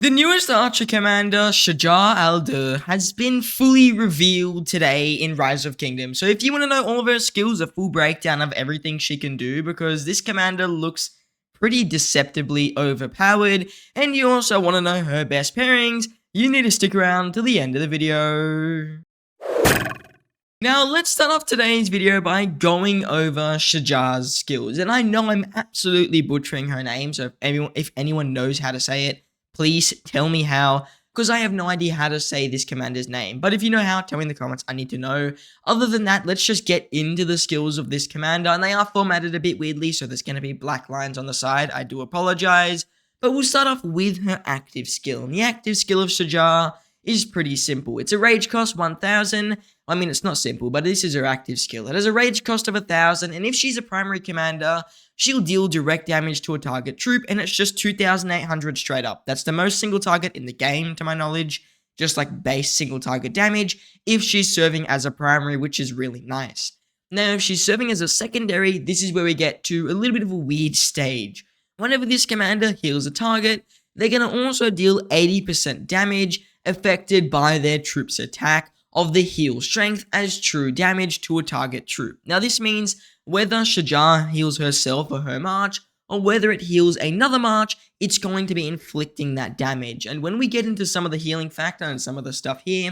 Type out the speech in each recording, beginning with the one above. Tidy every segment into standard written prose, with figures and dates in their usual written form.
The newest Archer commander, Shajar al-durr, has been fully revealed today in Rise of Kingdoms. So if you want to know all of her skills, a full breakdown of everything she can do, because this commander looks pretty deceptively overpowered, and you also want to know her best pairings, you need to stick around till the end of the video. Now, let's start off today's video by going over Shajar's skills. And I know I'm absolutely butchering her name, so if anyone knows how to say it, please tell me how, because I have no idea how to say this commander's name. But if you know how, tell me in the comments, I need to know. Other than that, let's just get into the skills of this commander. And they are formatted a bit weirdly, so there's going to be black lines on the side. I do apologize. But we'll start off with her active skill. And the active skill of Shajar is pretty simple. It's a rage cost 1000. I mean, it's not simple, but this is her active skill. It has a rage cost of 1000, and if she's a primary commander, she'll deal direct damage to a target troop, and it's just 2800 straight up. That's the most single target in the game, to my knowledge, just like base single target damage, if she's serving as a primary, which is really nice. Now, if she's serving as a secondary, this is where we get to a little bit of a weird stage. Whenever this commander heals a target, they're going to also deal 80% damage affected by their troop's attack of the heal strength as true damage to a target troop. Now this means whether Shajar heals herself or her march, or whether it heals another march, it's going to be inflicting that damage. And when we get into some of the healing factor and some of the stuff here,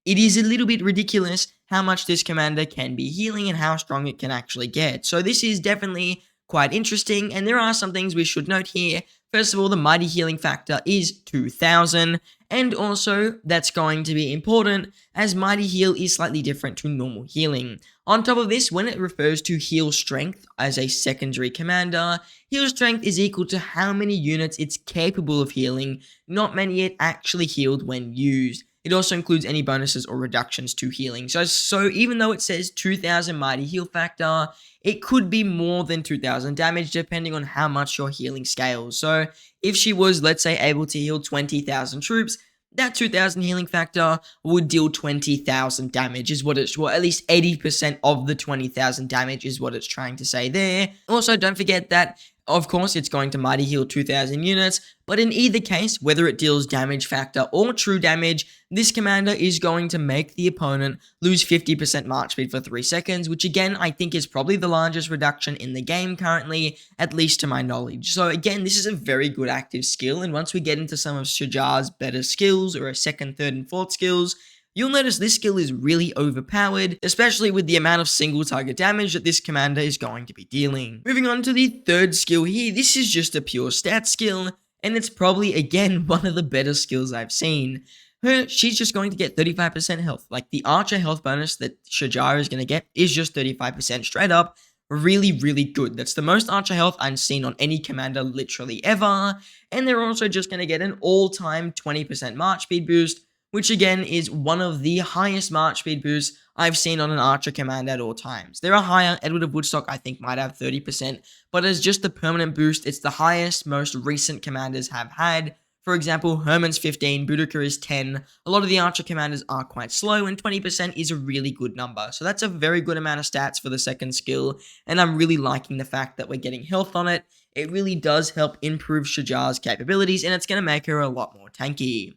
it is a little bit ridiculous how much this commander can be healing and how strong it can actually get. So this is definitely quite interesting, and there are some things we should note here. First of all, the mighty healing factor is 2000, and also that's going to be important as mighty heal is slightly different to normal healing. On top of this, when it refers to heal strength as a secondary commander, heal strength is equal to how many units it's capable of healing, not many it actually healed when used. It also includes any bonuses or reductions to healing. So even though it says 2000 mighty heal factor, it could be more than 2000 damage depending on how much your healing scales. So if she was, let's say, able to heal 20,000 troops, that 2000 healing factor would deal 20,000 damage is what it's, well, at least 80% of the 20,000 damage is what it's trying to say there. Also, don't forget that, of course, it's going to mighty heal 2000 units, but in either case, whether it deals damage factor or true damage, this commander is going to make the opponent lose 50% march speed for 3 seconds, which again, I think is probably the largest reduction in the game currently, at least to my knowledge. So again, this is a very good active skill, and once we get into some of Shajar's better skills, or her second, third, and fourth skills, you'll notice this skill is really overpowered, especially with the amount of single target damage that this commander is going to be dealing. Moving on to the third skill here, this is just a pure stat skill, and it's probably, again, one of the better skills I've seen. She's just going to get 35% health. Like, the archer health bonus that Shajar is going to get is just 35% straight up. Really, really good. That's the most archer health I've seen on any commander literally ever. And they're also just going to get an all-time 20% march speed boost, which again is one of the highest march speed boosts I've seen on an archer commander at all times. There are higher. Edward of Woodstock, I think, might have 30%, but as just the permanent boost, it's the highest most recent commanders have had. For example, Herman's 15, Boudica is 10. A lot of the archer commanders are quite slow, and 20% is a really good number. So that's a very good amount of stats for the second skill, and I'm really liking the fact that we're getting health on it. It really does help improve Shajar's capabilities, and it's going to make her a lot more tanky.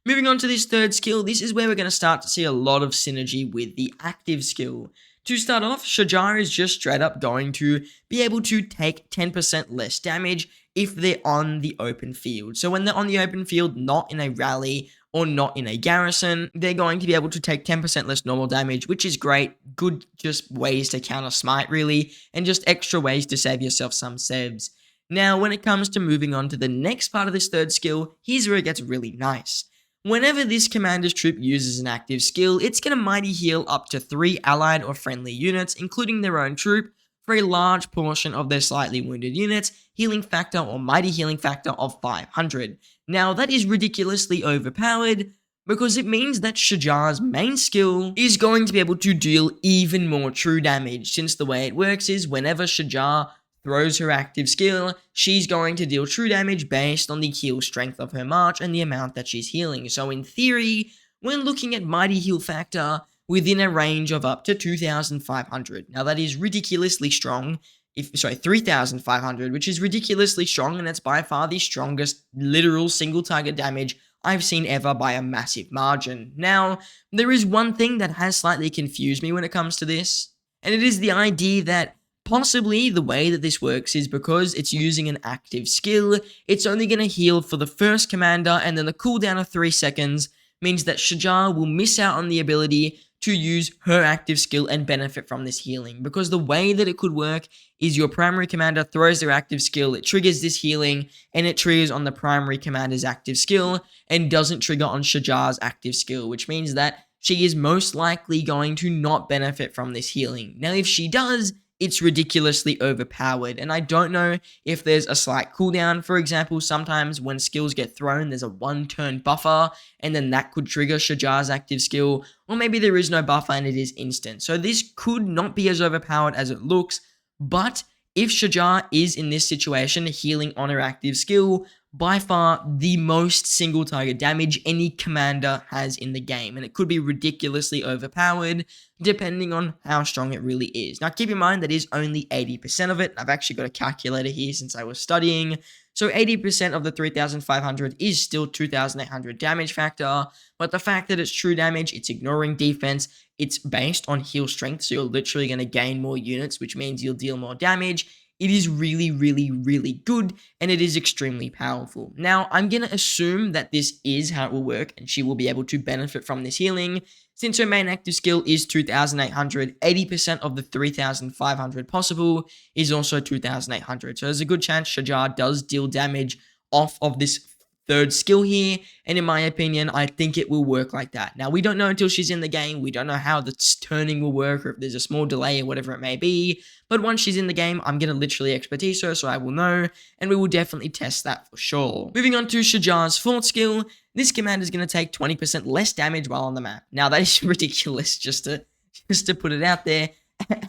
Moving on to this third skill, this is where we're going to start to see a lot of synergy with the active skill. To start off, Shajar is just straight up going to be able to take 10% less damage if they're on the open field. So when they're on the open field, not in a rally or not in a garrison, they're going to be able to take 10% less normal damage, which is great. Good just ways to counter smite, really, and just extra ways to save yourself some sevs. Now, when it comes to moving on to the next part of this third skill, here's where it gets really nice. Whenever this commander's troop uses an active skill, it's going to mighty heal up to 3 allied or friendly units, including their own troop, for a large portion of their slightly wounded units, healing factor or mighty healing factor of 500. Now, that is ridiculously overpowered, because it means that Shajar's main skill is going to be able to deal even more true damage, since the way it works is whenever Shajar throws her active skill, she's going to deal true damage based on the heal strength of her march and the amount that she's healing. So in theory, we're looking at mighty heal factor within a range of up to 2,500. Now that is ridiculously strong, 3,500, which is ridiculously strong, and it's by far the strongest literal single target damage I've seen ever by a massive margin. Now, there is one thing that has slightly confused me when it comes to this, and it is the idea that possibly the way that this works is because it's using an active skill, it's only going to heal for the first commander, and then the cooldown of 3 seconds means that Shajar will miss out on the ability to use her active skill and benefit from this healing. Because the way that it could work is your primary commander throws their active skill, it triggers this healing, and it triggers on the primary commander's active skill, and doesn't trigger on Shajar's active skill, which means that she is most likely going to not benefit from this healing. Now, if she does, it's ridiculously overpowered, and I don't know if there's a slight cooldown. For example, sometimes when skills get thrown, there's a 1-turn buffer, and then that could trigger Shajar's active skill, or maybe there is no buffer and it is instant. So this could not be as overpowered as it looks, but if Shajar is in this situation healing on her active skill, by far the most single target damage any commander has in the game, and it could be ridiculously overpowered depending on how strong it really is. Now keep in mind that is only 80% of it. I've actually got a calculator here since I was studying. So 80% of the 3,500 is still 2,800 damage factor, but the fact that it's true damage, it's ignoring defense, it's based on heal strength, so you're literally going to gain more units, which means you'll deal more damage. It is really, really, really good, and it is extremely powerful. Now, I'm going to assume that this is how it will work, and she will be able to benefit from this healing. Since her main active skill is 2,800, 80% of the 3,500 possible is also 2,800. So there's a good chance Shajar does deal damage off of this third skill here, and in my opinion, I think it will work like that. Now, we don't know until she's in the game, we don't know how the turning will work, or if there's a small delay or whatever it may be, but once she's in the game, I'm going to literally expertise her, so I will know, and we will definitely test that for sure. Moving on to Shajar's fourth skill, this commander is going to take 20% less damage while on the map. Now, that is ridiculous, just to put it out there,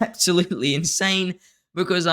absolutely insane, because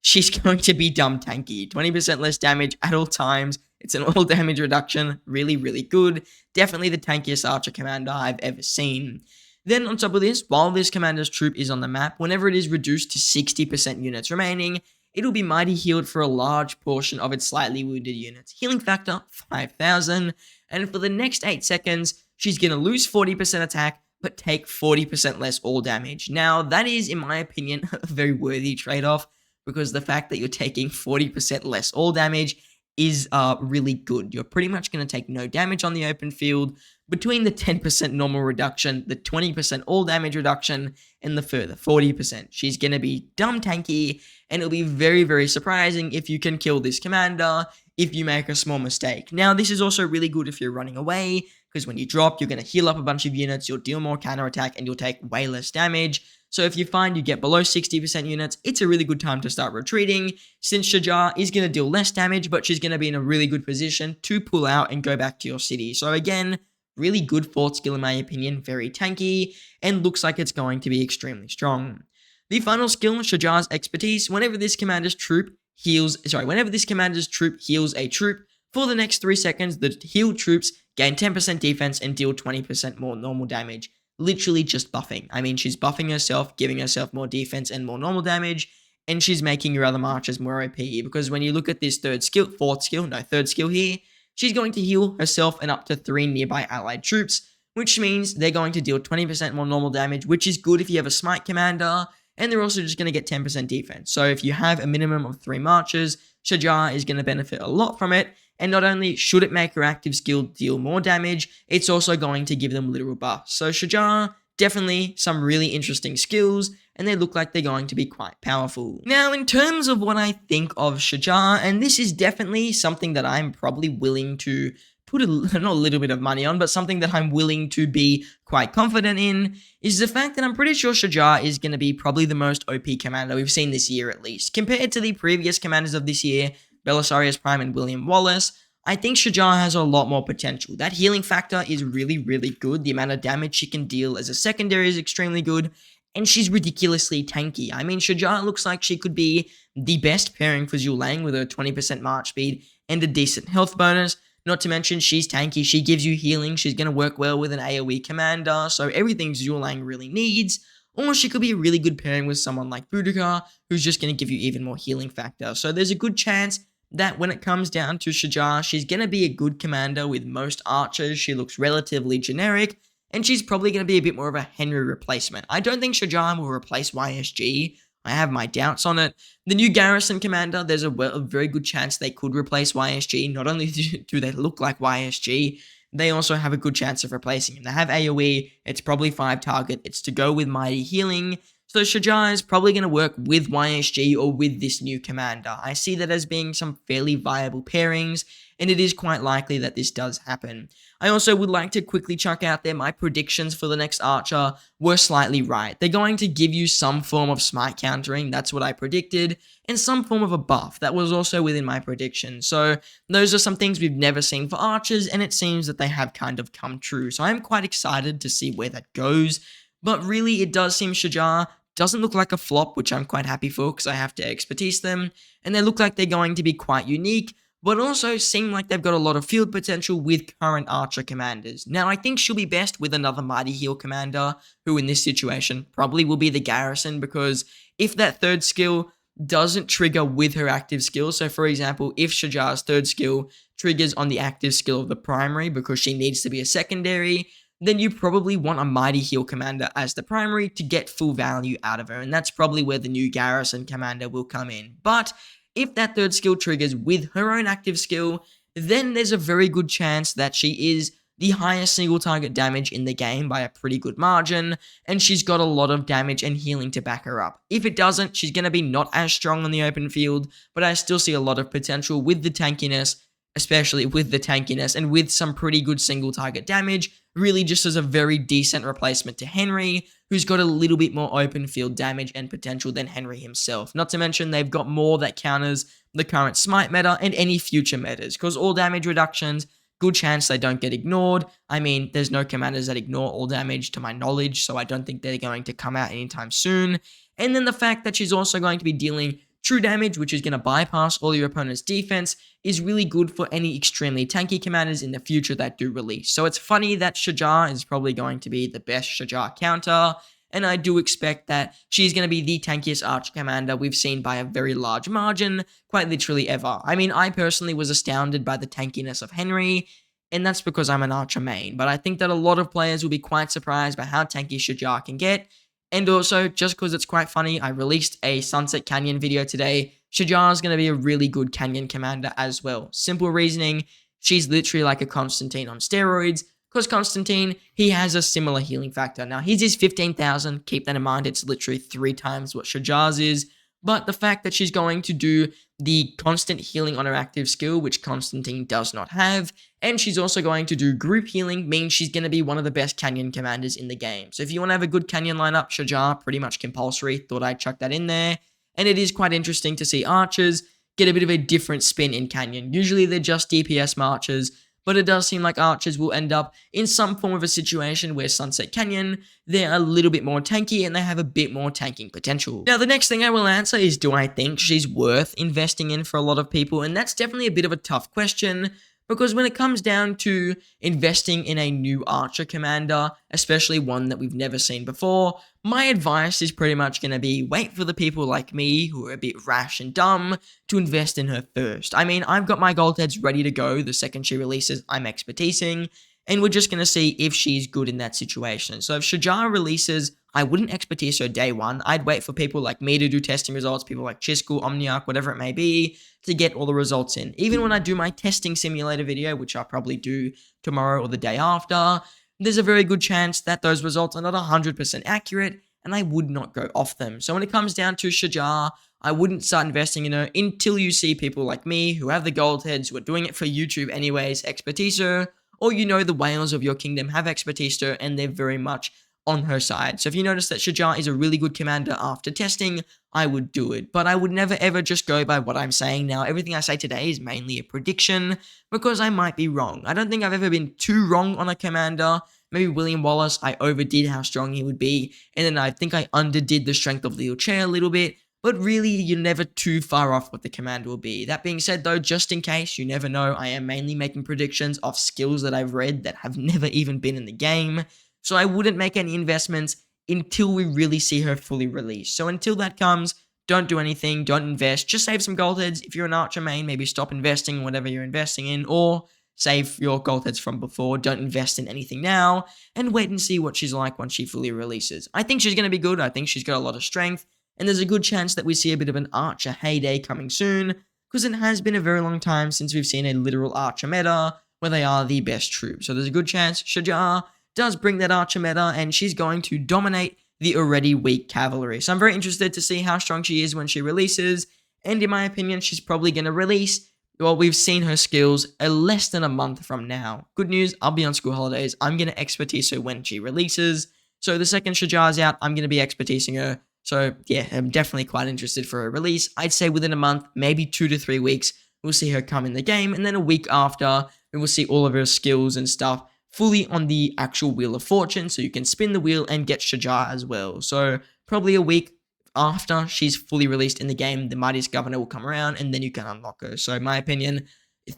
she's going to be dumb tanky, 20% less damage at all times. It's an all damage reduction, really, really good. Definitely the tankiest archer commander I've ever seen. Then on top of this, while this commander's troop is on the map, whenever it is reduced to 60% units remaining, it'll be mighty healed for a large portion of its slightly wounded units. Healing factor, 5,000. And for the next 8 seconds, she's going to lose 40% attack, but take 40% less all damage. Now, that is, in my opinion, a very worthy trade-off, because the fact that you're taking 40% less all damage is really good. You're pretty much going to take no damage on the open field. Between the 10% normal reduction, the 20% all damage reduction, and the further 40%, she's going to be dumb tanky, and it'll be very, very surprising if you can kill this commander if you make a small mistake. Now, this is also really good if you're running away, because when you drop, you're going to heal up a bunch of units, you'll deal more counterattack, and you'll take way less damage. So if you find you get below 60% units, it's a really good time to start retreating, since Shajar is going to deal less damage, but she's going to be in a really good position to pull out and go back to your city. So again, really good fourth skill in my opinion, very tanky, and looks like it's going to be extremely strong. The final skill, Shajar's expertise, whenever this commander's troop heals a troop, for the next 3 seconds, the healed troops gain 10% defense and deal 20% more normal damage. Literally just buffing. I mean, she's buffing herself, giving herself more defense and more normal damage, and she's making your other marchers more OP, because when you look at this third skill here, she's going to heal herself and up to 3 nearby allied troops, which means they're going to deal 20% more normal damage, which is good if you have a smite commander, and they're also just going to get 10% defense. So if you have a minimum of 3 marchers, Shajar is going to benefit a lot from it, and not only should it make her active skill deal more damage, it's also going to give them literal buffs. So Shajar, definitely some really interesting skills, and they look like they're going to be quite powerful. Now, in terms of what I think of Shajar, and this is definitely something that I'm probably willing to put not a little bit of money on, but something that I'm willing to be quite confident in, is the fact that I'm pretty sure Shajar is going to be probably the most OP commander we've seen this year at least. Compared to the previous commanders of this year, Belisarius Prime and William Wallace, I think Shajar has a lot more potential. That healing factor is really, really good. The amount of damage she can deal as a secondary is extremely good, and she's ridiculously tanky. I mean, Shajar looks like she could be the best pairing for Zhu Lang with her 20% march speed and a decent health bonus. Not to mention, she's tanky, she gives you healing, she's going to work well with an AoE commander, so everything Zhu Lang really needs. or she could be a really good pairing with someone like Boudica, who's just going to give you even more healing factor. So there's a good chance that when it comes down to Shajar, she's going to be a good commander with most archers. She looks relatively generic, and she's probably going to be a bit more of a Henry replacement. I don't think Shajar will replace YSG. I have my doubts on it. The new Garrison commander, there's a very good chance they could replace YSG. Not only do they look like YSG, they also have a good chance of replacing him. They have AoE, it's probably 5 target, it's to go with Mighty Healing, so Shajar is probably going to work with YSG or with this new commander. I see that as being some fairly viable pairings, and it is quite likely that this does happen. I also would like to quickly chuck out there my predictions for the next archer were slightly right. They're going to give you some form of smite countering, that's what I predicted, and some form of a buff, that was also within my prediction. So those are some things we've never seen for archers, and it seems that they have kind of come true. So I'm quite excited to see where that goes. But really, it does seem Shajar doesn't look like a flop, which I'm quite happy for because I have to expertise them, and they look like they're going to be quite unique, but also seem like they've got a lot of field potential with current archer commanders. Now, I think she'll be best with another Mighty Heal commander, who in this situation probably will be the Garrison, because if that third skill doesn't trigger with her active skill, so for example, if Shajar's third skill triggers on the active skill of the primary because she needs to be a secondary, then you probably want a Mighty Heal commander as the primary to get full value out of her, and that's probably where the new Garrison commander will come in. But if that third skill triggers with her own active skill, then there's a very good chance that she is the highest single target damage in the game by a pretty good margin, and she's got a lot of damage and healing to back her up. If it doesn't, she's going to be not as strong on the open field, but I still see a lot of potential with the tankiness, especially with the tankiness, and with some pretty good single target damage, really just as a very decent replacement to Henry, who's got a little bit more open field damage and potential than Henry himself. Not to mention they've got more that counters the current smite meta and any future metas, because all damage reductions, good chance they don't get ignored. I mean, there's no commanders that ignore all damage to my knowledge, so I don't think they're going to come out anytime soon. And then the fact that she's also going to be dealing true damage, which is going to bypass all your opponent's defense, is really good for any extremely tanky commanders in the future that do release. So it's funny that Shajar is probably going to be the best Shajar counter, and I do expect that she's going to be the tankiest archer commander we've seen by a very large margin, quite literally ever. I mean, I personally was astounded by the tankiness of Henry, and that's because I'm an archer main, but I think that a lot of players will be quite surprised by how tanky Shajar can get. And also, just because it's quite funny, I released a Sunset Canyon video today. Shajar is going to be a really good Canyon commander as well. Simple reasoning, she's literally like a Constantine on steroids, because Constantine, he has a similar healing factor. Now, his is 15,000, keep that in mind, it's literally 3 times what Shajar's is, but the fact that she's going to do the constant healing on her active skill, which Constantine does not have, and she's also going to do group healing, means she's going to be one of the best Canyon commanders in the game. So if you want to have a good Canyon lineup, Shajar, pretty much compulsory, thought I'd chuck that in there. And it is quite interesting to see archers get a bit of a different spin in Canyon. Usually they're just DPS marchers, but it does seem like archers will end up in some form of a situation where Sunset Canyon, they're a little bit more tanky and they have a bit more tanking potential. Now, the next thing I will answer is, do I think she's worth investing in for a lot of people? And that's definitely a bit of a tough question, because when it comes down to investing in a new archer commander, especially one that we've never seen before, my advice is pretty much going to be wait for the people like me who are a bit rash and dumb to invest in her first. I mean, I've got my gold heads ready to go the second she releases, I'm expertising, and we're just going to see if she's good in that situation. So if Shajar releases, I wouldn't expertise her day one. I'd wait for people like me to do testing results, people like Chisco, Omniarch, whatever it may be, to get all the results in. Even when I do my testing simulator video, which I'll probably do tomorrow or the day after, there's a very good chance that those results are not 100% accurate, and I would not go off them. So when it comes down to Shajar, I wouldn't start investing in her until you see people like me who have the gold heads, who are doing it for YouTube anyways, expertise her, or you know the whales of your kingdom have expertise her and they're very much on her side. So if you notice that Shajar is a really good commander after testing, I would do it. But I would never ever just go by what I'm saying now. Everything I say today is mainly a prediction, because I might be wrong. I don't think I've ever been too wrong on a commander. Maybe William Wallace, I overdid how strong he would be, and then I think I underdid the strength of Leo Chair a little bit. But really, you're never too far off what the commander will be. That being said though, just in case, you never know, I am mainly making predictions of skills that I've read that have never even been in the game. So I wouldn't make any investments until we really see her fully released. So until that comes, don't do anything, don't invest, just save some gold heads. If you're an Archer main, maybe stop investing in whatever you're investing in, or save your gold heads from before, don't invest in anything now, and wait and see what she's like once she fully releases. I think she's going to be good, I think she's got a lot of strength, and there's a good chance that we see a bit of an Archer heyday coming soon, because it has been a very long time since we've seen a literal Archer meta, where they are the best troop. So there's a good chance Shajar does bring that Archer meta, and she's going to dominate the already weak cavalry. So I'm very interested to see how strong she is when she releases, and in my opinion, she's probably going to release, well, we've seen her skills less than a month from now. Good news, I'll be on school holidays. I'm going to expertise her when she releases. So the second Shajar's out, I'm going to be expertising her. So yeah, I'm definitely quite interested for her release. I'd say within a month, maybe 2 to 3 weeks, we'll see her come in the game, and then a week after, we will see all of her skills and stuff fully on the actual Wheel of Fortune, so you can spin the wheel and get Shajar as well. So probably a week after she's fully released in the game, the Mightiest Governor will come around, and then you can unlock her. So in my opinion,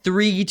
3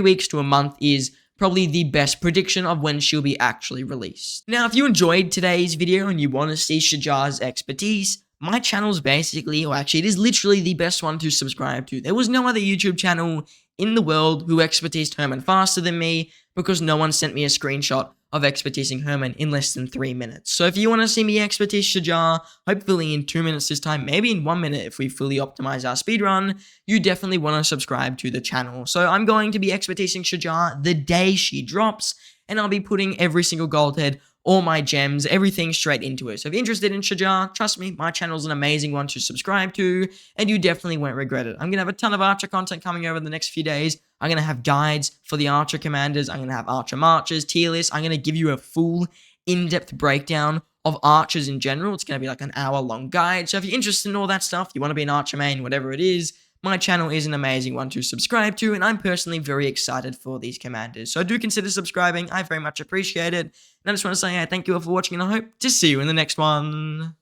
weeks to a month is probably the best prediction of when she'll be actually released. Now, if you enjoyed today's video and you want to see Shajar's expertise, my channel's basically, or actually it is literally the best one to subscribe to. There was no other YouTube channel in the world who expertised Herman faster than me, because no one sent me a screenshot of expertising Herman in less than 3 minutes. So if you want to see me expertise Shajar, hopefully in 2 minutes this time, maybe in 1 minute if we fully optimize our speedrun, you definitely want to subscribe to the channel. So I'm going to be expertising Shajar the day she drops, and I'll be putting every single gold head, all my gems, everything straight into it. So if you're interested in Shajar, trust me, my channel's an amazing one to subscribe to, and you definitely won't regret it. I'm going to have a ton of Archer content coming over the next few days. I'm going to have guides for the Archer commanders. I'm going to have Archer marches, tier lists. I'm going to give you a full, in-depth breakdown of Archers in general. It's going to be like an hour-long guide. So if you're interested in all that stuff, you want to be an Archer main, whatever it is, my channel is an amazing one to subscribe to, and I'm personally very excited for these commanders. So do consider subscribing. I very much appreciate it. And I just want to say thank you all for watching, and I hope to see you in the next one.